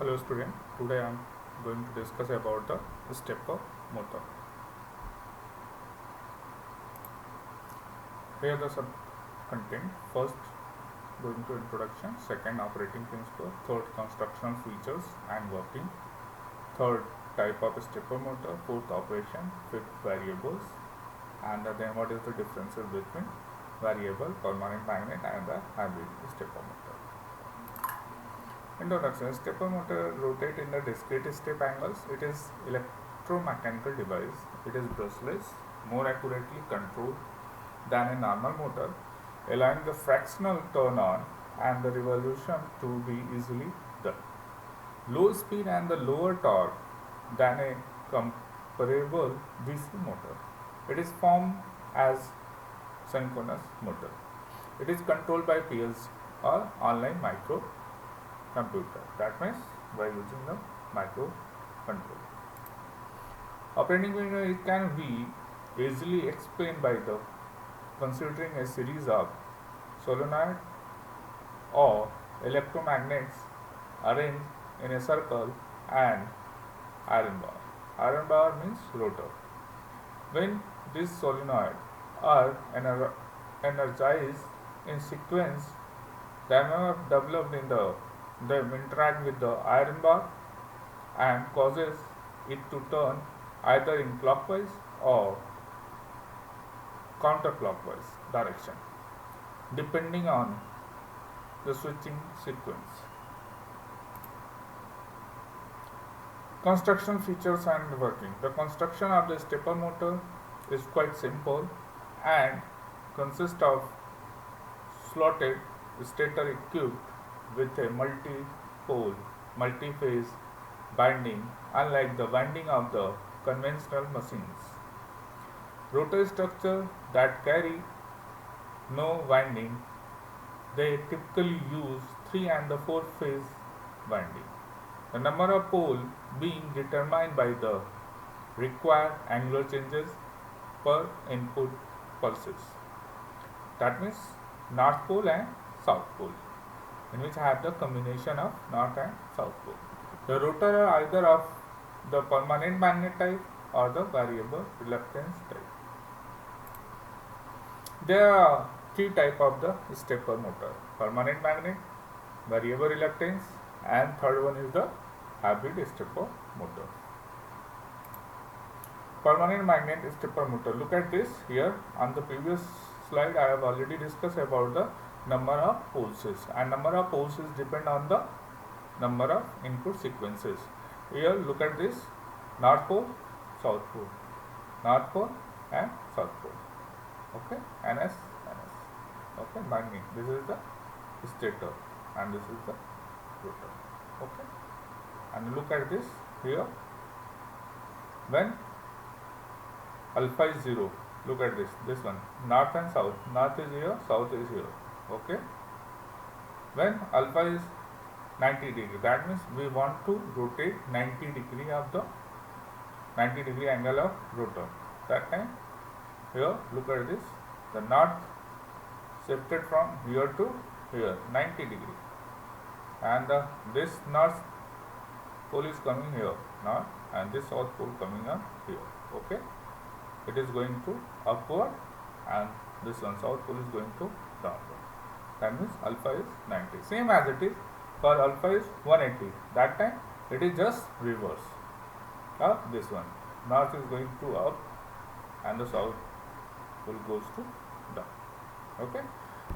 Hello student, today I am going to discuss about the stepper motor. Here the sub content: first going to introduction, second operating principle, third constructional features and working, third type of stepper motor, fourth operation, fifth variables, and then what is the differences between variable, permanent magnet and the hybrid stepper motor. Introduction: stepper motor rotate in the discrete step angles. It is electromechanical device. It is brushless, more accurately controlled than a normal motor, allowing the fractional turn on and the revolution to be easily done. Low speed and the lower torque than a comparable DC motor. It is formed as synchronous motor. It is controlled by PLC or online micro computer. That means by using the microcontroller. Operating window, it can be easily explained by the considering a series of solenoid or electromagnets arranged in a circle and iron bar. Iron bar means rotor. When these solenoid are energized in sequence, the MMF developed in them interact with the iron bar and causes it to turn either in clockwise or counterclockwise direction depending on the switching sequence. Construction features and working. The construction of the stepper motor is quite simple and consists of slotted stator equipped with a multi-pole, multi-phase binding, unlike the winding of the conventional machines. Rotor structure that carry no winding. They typically use 3 and the 4 phase winding. The number of poles being determined by the required angular changes per input pulses. That means north pole and south pole, in which I have the combination of north and south pole. The rotor are either of the permanent magnet type or the variable reluctance type. There are three types of the stepper motor: permanent magnet, variable reluctance, and third one is the hybrid stepper motor. Permanent magnet stepper motor. Look at this here. On the previous slide, I have already discussed about the number of pulses, and number of pulses depend on the number of input sequences. Here, look at this: north pole, south pole, north pole, and south pole. Okay, NS. Okay, magnet. This is the stator, and this is the rotor. Okay, and look at this here. When alpha is 0, look at this one, north and south. North is here, south is here. Okay, when alpha is 90 degree, that means we want to rotate 90 degree of the 90 degree angle of rotor. That time here, look at this, the north shifted from here to here 90 degree, and this north pole is coming here north, and this south pole coming up here. Okay, it is going to upward, and this one south pole is going to downward. That means alpha is 90. Same as it is for alpha is 180. That time it is just reverse of this one. North is going to up and the south pole goes to down. Okay.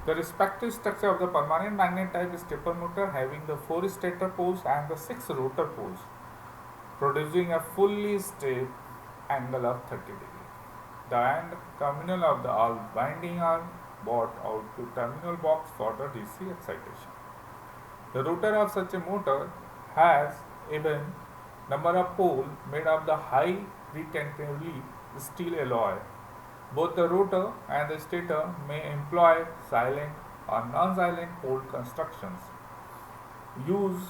The respective structure of the permanent magnet type stepper motor having the 4 stator poles and the 6 rotor poles, producing a fully step angle of 30 degree. The end terminal of the all winding are brought out to terminal box for the DC excitation. The rotor of such a motor has even number of poles made of the high retentively steel alloy. Both the rotor and the stator may employ silent or non-silent pole constructions. Use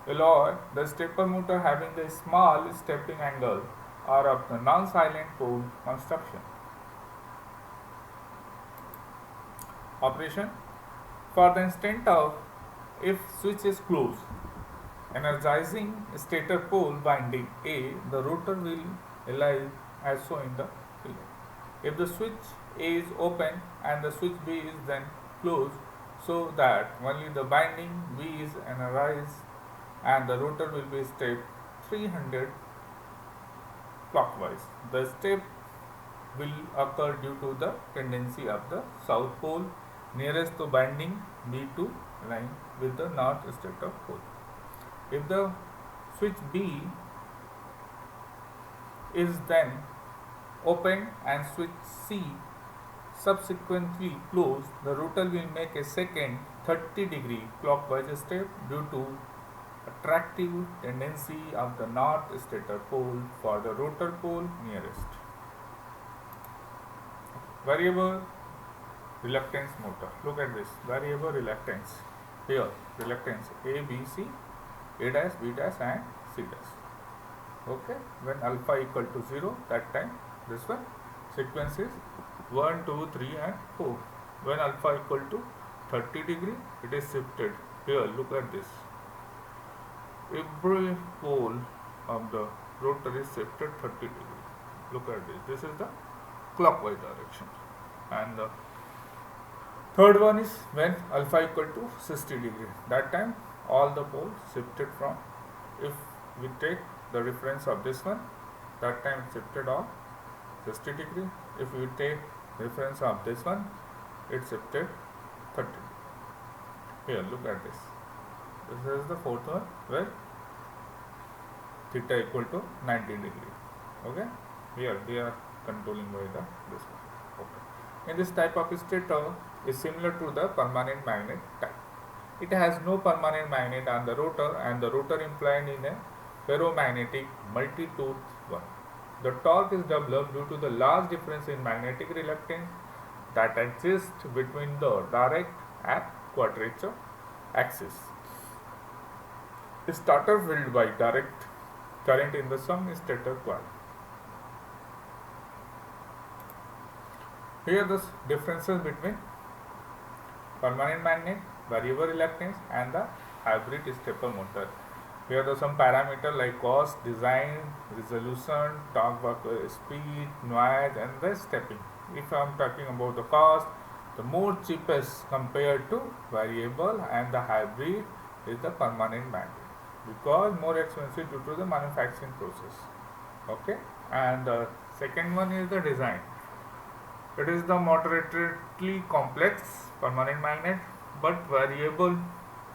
alloy the stepper motor having the small stepping angle or of the non-silent pole construction. Operation: for the instant of if switch is closed, Energizing stator pole winding A, the rotor will align as shown in the figure. If the switch A is open and the switch B is then closed, so that only the winding B is energized and the rotor will be stepped 300 clockwise. The step will occur due to the tendency of the south pole nearest to winding B to line with the north stator pole. If the switch B is then open and switch C subsequently closed, the rotor will make a second 30-degree clockwise step due to attractive tendency of the north stator pole for the rotor pole nearest. Variable reluctance motor. Look at this variable reluctance. Here reluctance A, B, C, A dash, B dash and C dash. Okay, when alpha equal to 0, that time this one sequence is 1, 2, 3 and 4. When alpha equal to 30 degree, it is shifted. Here look at this. Every pole of the rotor is shifted 30 degree. Look at this. This is the clockwise direction. And the third one is when alpha equal to 60 degree. That time all the poles shifted from, if we take the reference of this one, that time it shifted all 60 degree. If we take reference of this one, it shifted 30 degree. Here look at this. This is the fourth one where theta equal to 90 degree. Okay, here we are controlling by the this one. Okay, in this type of stator is similar to the permanent magnet type. It has no permanent magnet on the rotor and the rotor implied in a ferromagnetic multi-tooth one. The torque is developed due to the large difference in magnetic reluctance that exists between the direct and quadrature axis. Stator filled by direct current in the sum stator coil. Here the differences between permanent magnet, variable reluctance and the hybrid stepper motor. Here are some parameters like cost, design, resolution, torque, work speed, noise and the stepping. If I am talking about the cost, the more cheapest compared to variable and the hybrid is the permanent magnet because more expensive due to the manufacturing process. Okay, and the second one is the design. It is the moderately complex permanent magnet, but variable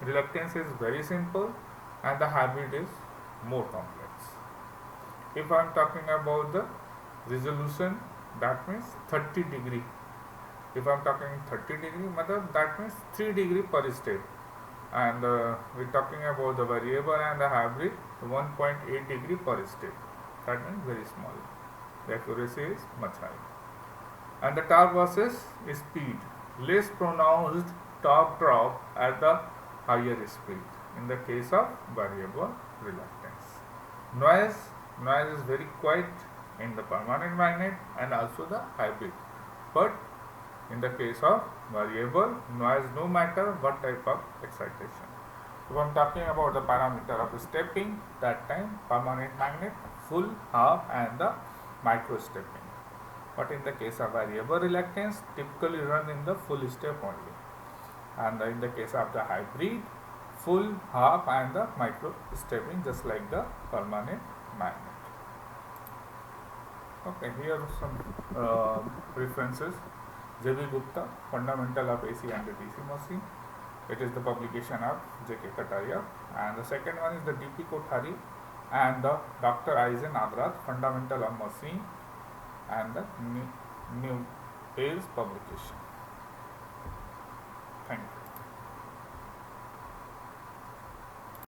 reluctance is very simple and the hybrid is more complex. If I am talking about the resolution, that means 30 degree. If I am talking 30 degree, that means 3 degree per step. And we are talking about the variable and the hybrid, 1.8 degree per step. That means very small. The accuracy is much higher. And the torque versus speed, less pronounced torque drop at the higher speed in the case of variable reluctance. Noise is very quiet in the permanent magnet and also the hybrid, but in the case of variable, noise no matter what type of excitation. So I am talking about the parameter of stepping, that time permanent magnet, full, half and the micro stepping. But in the case of variable reluctance, typically run in the full step only. And in the case of the hybrid, full, half and the micro stepping, just like the permanent magnet. Okay, here are some references. J.B. Gupta, Fundamental of AC and DC Machine. It is the publication of J.K. Kataria. And the second one is the D.P. Kothari and the Dr. Aizen Agrat, Fundamental of Machine and the New Pales publication. Thank you.